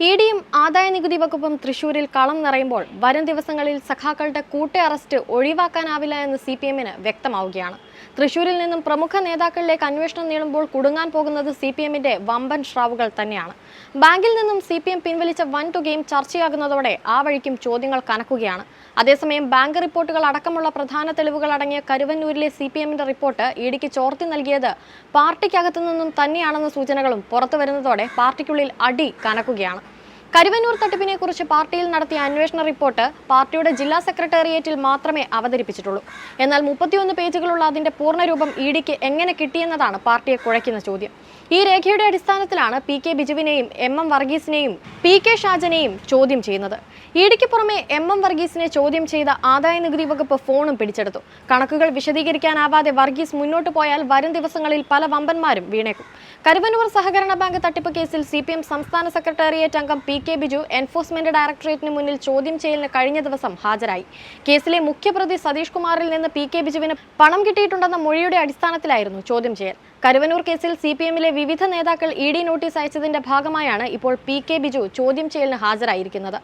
ഇഡിയും ആദായനികുതി വകുപ്പും തൃശൂരിൽ കളം നിറയുമ്പോൾ വരും ദിവസങ്ങളിൽ സഖാക്കളുടെ കൂട്ട അറസ്റ്റ് ഒഴിവാക്കാനാവില്ല എന്ന് സിപിഎമ്മിന് വ്യക്തമാവുകയാണ്. തൃശൂരിൽ നിന്നും പ്രമുഖ നേതാക്കളിലേക്ക് അന്വേഷണം നീളുമ്പോൾ കുടുങ്ങാൻ പോകുന്നത് സിപിഎമ്മിന്റെ വമ്പൻ ശ്രാവുകൾ തന്നെയാണ്. ബാങ്കിൽ നിന്നും സിപിഎം പിൻവലിച്ച വൻതുകയും ചർച്ചയാകുന്നതോടെ ആ വഴിക്കും ചോദ്യങ്ങൾ കനക്കുകയാണ്. അതേസമയം ബാങ്ക് റിപ്പോർട്ടുകൾ അടക്കമുള്ള പ്രധാന തെളിവുകൾ അടങ്ങിയ കരുവന്നൂരിലെ സിപിഎമ്മിന്റെ റിപ്പോർട്ട് ഇഡിക്ക് ചോർത്തി നൽകിയത് പാർട്ടിക്കകത്തു നിന്നും തന്നെയാണെന്ന സൂചനകളും പുറത്തുവരുന്നതോടെ പാർട്ടിക്കുള്ളിൽ അടി കനക്കുകയാണ്. കരുവന്നൂർ തട്ടിപ്പിനെ കുറിച്ച് പാർട്ടിയിൽ നടത്തിയ അന്വേഷണ റിപ്പോർട്ട് പാർട്ടിയുടെ ജില്ലാ സെക്രട്ടേറിയറ്റിൽ മാത്രമേ അവതരിപ്പിച്ചിട്ടുള്ളൂ. എന്നാൽ 31 പേജുകളുള്ള അതിന്റെ പൂർണ്ണരൂപം ഇഡിക്ക് എങ്ങനെ കിട്ടിയെന്നതാണ് പാർട്ടിയെ കുഴയ്ക്കുന്ന ചോദ്യം. ഈ രേഖയുടെ അടിസ്ഥാനത്തിലാണ് PK ബിജുവിനെയും MM വർഗീസിനെയും PK ഷാജനെയും ചോദ്യം ചെയ്യുന്നത്. ഇഡിക്ക് പുറമെ MM വർഗീസിനെ ചോദ്യം ചെയ്ത ആദായനികുതി വകുപ്പ് ഫോണും പിടിച്ചെടുത്തു. കണക്കുകൾ വിശദീകരിക്കാനാവാതെ വർഗീസ് മുന്നോട്ട് പോയാൽ വരും ദിവസങ്ങളിൽ പല വമ്പന്മാരും വീണേക്കും. കരുവന്നൂർ സഹകരണ ബാങ്ക് തട്ടിപ്പ് കേസിൽ CPM സംസ്ഥാന സെക്രട്ടേറിയറ്റ് അംഗം PK ബിജു എൻഫോഴ്സ്മെന്റ് ഡയറക്ടറേറ്റിന് മുന്നിൽ ചോദ്യം ചെയ്യലിന് കഴിഞ്ഞ ദിവസം ഹാജരായി. കേസിലെ മുഖ്യപ്രതി സതീഷ് കുമാറിൽ നിന്ന് PK ബിജുവിന് പണം കിട്ടിയിട്ടുണ്ടെന്ന മൊഴിയുടെ അടിസ്ഥാനത്തിലായിരുന്നു ചോദ്യം ചെയ്യൽ. കരുവന്നൂർ കേസിൽ CPMലെ വിവിധ നേതാക്കൾ ED നോട്ടീസ് അയച്ചതിന്റെ ഭാഗമായാണ് ഇപ്പോൾ PK ബിജു ചോദ്യം ചെയ്യലിന് ഹാജരായിരിക്കുന്നത്.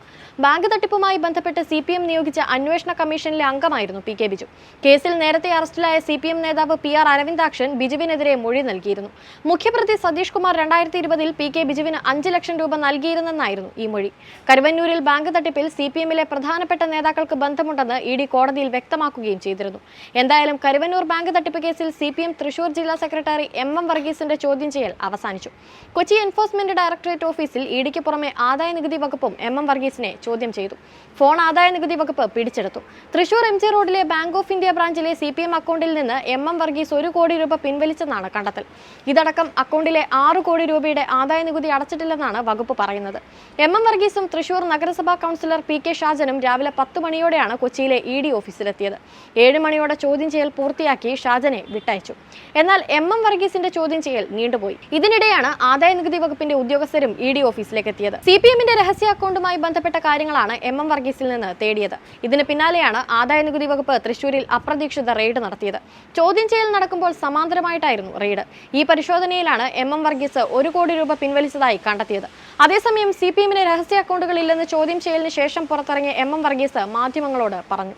ബാങ്ക് തട്ടിപ്പുമായി ബന്ധപ്പെട്ട് CPM നിയോഗിച്ച അന്വേഷണ കമ്മീഷനിലെ അംഗമായിരുന്നു PK ബിജു. കേസിൽ നേരത്തെ അറസ്റ്റിലായ CPM നേതാവ് PR അരവിന്ദാക്ഷൻ ബിജുവിനെതിരെ മൊഴി നൽകിയിരുന്നു. മുഖ്യപ്രതി സതീഷ് കുമാർ 2020 PK ബിജുവിന് 5 ലക്ഷം രൂപ നൽകിയിരുന്നെന്നായിരുന്നു ഈ മൊഴി. കരുവന്നൂരിൽ ബാങ്ക് തട്ടിപ്പിൽ CPMലെ പ്രധാനപ്പെട്ട നേതാക്കൾക്ക് ബന്ധമുണ്ടെന്ന് ED കോടതിയിൽ വ്യക്തമാക്കുകയും ചെയ്തിരുന്നു. എന്തായാലും കരുവന്നൂർ ബാങ്ക് തട്ടിപ്പ് കേസിൽ CPM തൃശൂർ ജില്ലാ സെക്രട്ടറി MM വർഗീസിന്റെ ചോദ്യം ചെയ്യൽ അവസാനിച്ചു. കൊച്ചി എൻഫോഴ്സ്മെന്റ് ഡയറക്ടറേറ്റ് ഓഫീസിൽ ഇഡിക്ക് പുറമെ ആദായനികുതി വകുപ്പും MM വർഗീസിനെ ചോദ്യം ചെയ്തു. ഫോൺ ആദായനികുതി വകുപ്പ് പിടിച്ചെടുത്തു. തൃശൂർ MG റോഡിലെ ബാങ്ക് ഓഫ് ഇന്ത്യ ബ്രാഞ്ചിലെ CPM അക്കൗണ്ടിൽ നിന്ന് MM വർഗീസ് 1 കോടി രൂപ പിൻവലിച്ചെന്നാണ് കണ്ടെത്തൽ. ഇതടക്കം അക്കൗണ്ടിലെ 6 കോടി രൂപയുടെ ആദായനികുതി അടച്ചിട്ടില്ലെന്നാണ് വകുപ്പ് പറയുന്നത്. MM വർഗീസും തൃശൂർ നഗരസഭാ കൗൺസിലർ PK ഷാജനും രാവിലെ 10 മണിയോടെയാണ് കൊച്ചിയിലെ ED ഓഫീസിലെത്തിയത്. 7 മണിയോടെ ചോദ്യം ചെയ്യൽ പൂർത്തിയാക്കി ഷാജനെ വിട്ടയച്ചു. എന്നാൽ MM വർഗീസിന്റെ ചോദ്യം ചെയ്യൽ നീണ്ടുപോയി. ഇതിനിടെയാണ് ആദായനികുതി വകുപ്പിന്റെ ഉദ്യോഗസ്ഥരും ED ഓഫീസിലേക്ക് എത്തിയത്. CPMന്റെ രഹസ്യ അക്കൗണ്ടുമായി ബന്ധപ്പെട്ട കാര്യങ്ങളാണ് MM വർഗീസിൽ നിന്ന് തേടിയത്. ഇതിന് പിന്നാലെയാണ് ആദായനികുതി വകുപ്പ് തൃശൂരിൽ അപ്രതീക്ഷിത റെയ്ഡ് നടത്തിയത്. ചോദ്യം ചെയ്യൽ നടക്കുമ്പോൾ സമാന്തരമായിട്ടായിരുന്നു റെയ്ഡ്. ഈ പരിശോധനയിലാണ് MM വർഗീസ് 1 കോടി രൂപ പിൻവലിച്ചതായി കണ്ടെത്തിയത്. അതേസമയം CPMന് രഹസ്യ അക്കൗണ്ടുകൾ ഇല്ലെന്ന് ചോദ്യം ചെയ്യലിന് ശേഷം പുറത്തിറങ്ങിയ MM വർഗീസ് മാധ്യമങ്ങളോട് പറഞ്ഞു.